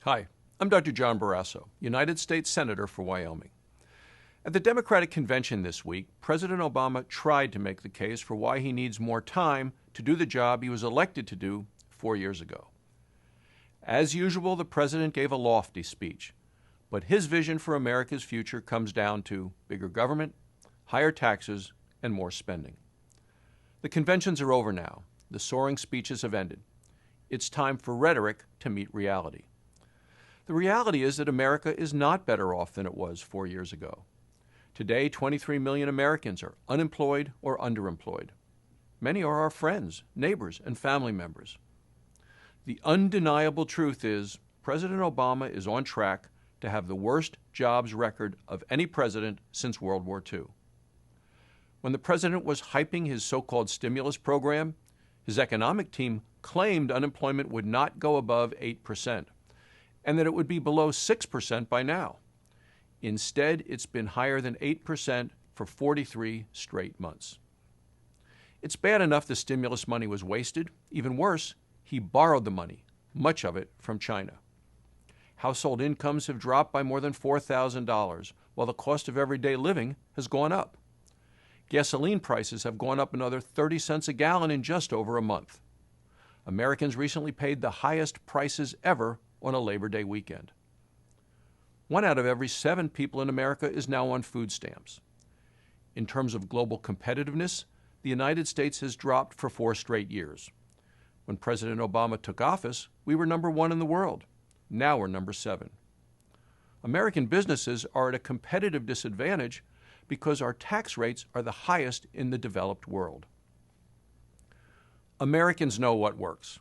Hi, I'm Dr. John Barrasso, United States Senator for Wyoming. At the Democratic Convention this week, President Obama tried to make the case for why he needs more time to do the job he was elected to do 4 years ago. As usual, the president gave a lofty speech, but his vision for America's future comes down to bigger government, higher taxes, and more spending. The conventions are over now. The soaring speeches have ended. It's time for rhetoric to meet reality. The reality is that America is not better off than it was 4 years ago. Today, 23 million Americans are unemployed or underemployed. Many are our friends, neighbors, and family members. The undeniable truth is President Obama is on track to have the worst jobs record of any president since World War II. When the president was hyping his so-called stimulus program, his economic team claimed unemployment would not go above 8%. And that it would be below 6% by now. Instead, it's been higher than 8% for 43 straight months. It's bad enough the stimulus money was wasted. Even worse, he borrowed the money, much of it from China. Household incomes have dropped by more than $4,000, while the cost of everyday living has gone up. Gasoline prices have gone up another 30 cents a gallon in just over a month. Americans recently paid the highest prices ever on a Labor Day weekend. 1 out of every 7 people in America is now on food stamps. In terms of global competitiveness, the United States has dropped for 4 straight years. When President Obama took office, we were number 1 in the world. Now we're number 7. American businesses are at a competitive disadvantage because our tax rates are the highest in the developed world. Americans know what works: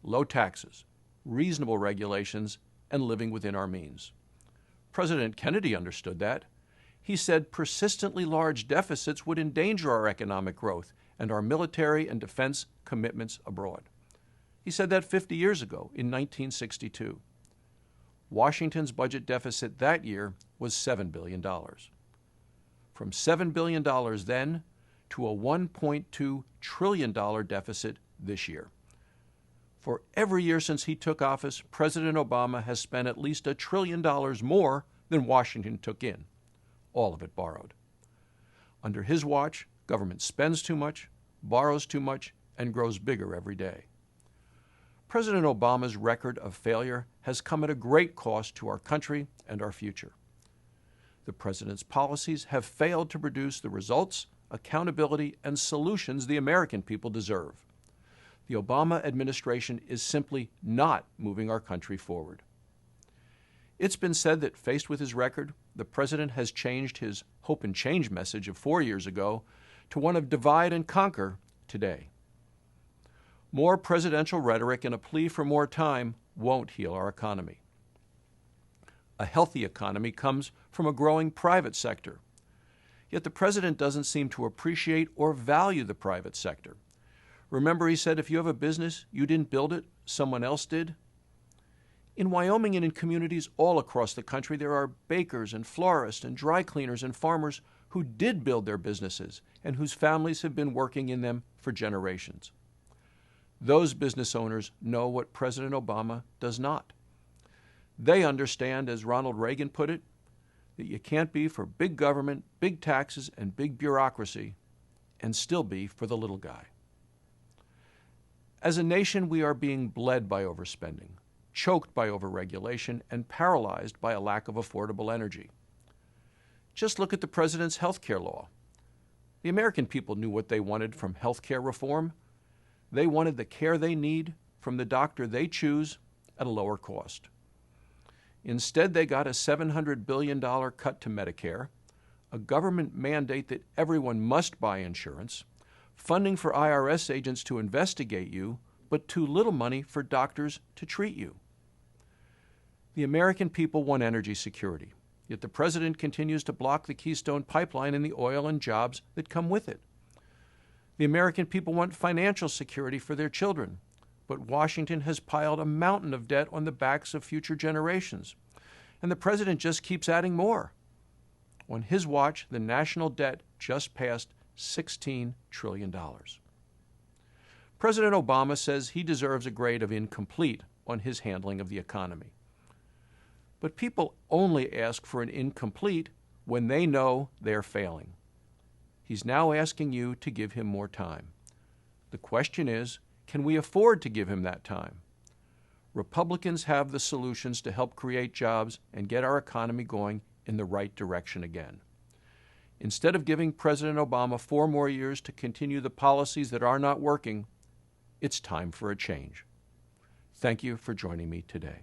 low taxes, reasonable regulations, and living within our means. President Kennedy understood that. He said persistently large deficits would endanger our economic growth and our military and defense commitments abroad. He said that 50 years ago, in 1962. Washington's budget deficit that year was $7 billion. From $7 billion then to a $1.2 trillion deficit this year. For every year since he took office, President Obama has spent at least $1 trillion more than Washington took in, all of it borrowed. Under his watch, government spends too much, borrows too much, and grows bigger every day. President Obama's record of failure has come at a great cost to our country and our future. The president's policies have failed to produce the results, accountability, and solutions the American people deserve. The Obama administration is simply not moving our country forward. It's been said that faced with his record, the president has changed his hope and change message of 4 years ago to one of divide and conquer today. More presidential rhetoric and a plea for more time won't heal our economy. A healthy economy comes from a growing private sector. Yet the president doesn't seem to appreciate or value the private sector. Remember, he said, if you have a business, you didn't build it, someone else did. In Wyoming and in communities all across the country, there are bakers and florists and dry cleaners and farmers who did build their businesses and whose families have been working in them for generations. Those business owners know what President Obama does not. They understand, as Ronald Reagan put it, that you can't be for big government, big taxes, and big bureaucracy and still be for the little guy. As a nation, we are being bled by overspending, choked by overregulation, and paralyzed by a lack of affordable energy. Just look at the president's health care law. The American people knew what they wanted from health care reform. They wanted the care they need from the doctor they choose at a lower cost. Instead, they got a $700 billion cut to Medicare, a government mandate that everyone must buy insurance, funding for IRS agents to investigate you, but too little money for doctors to treat you. The American people want energy security, yet the president continues to block the Keystone Pipeline and the oil and jobs that come with it. The American people want financial security for their children, but Washington has piled a mountain of debt on the backs of future generations, and the president just keeps adding more. On his watch, the national debt just passed $16 trillion. President Obama says he deserves a grade of incomplete on his handling of the economy. But people only ask for an incomplete when they know they're failing. He's now asking you to give him more time. The question is, can we afford to give him that time? Republicans have the solutions to help create jobs and get our economy going in the right direction again. Instead of giving President Obama 4 more years to continue the policies that are not working, it's time for a change. Thank you for joining me today.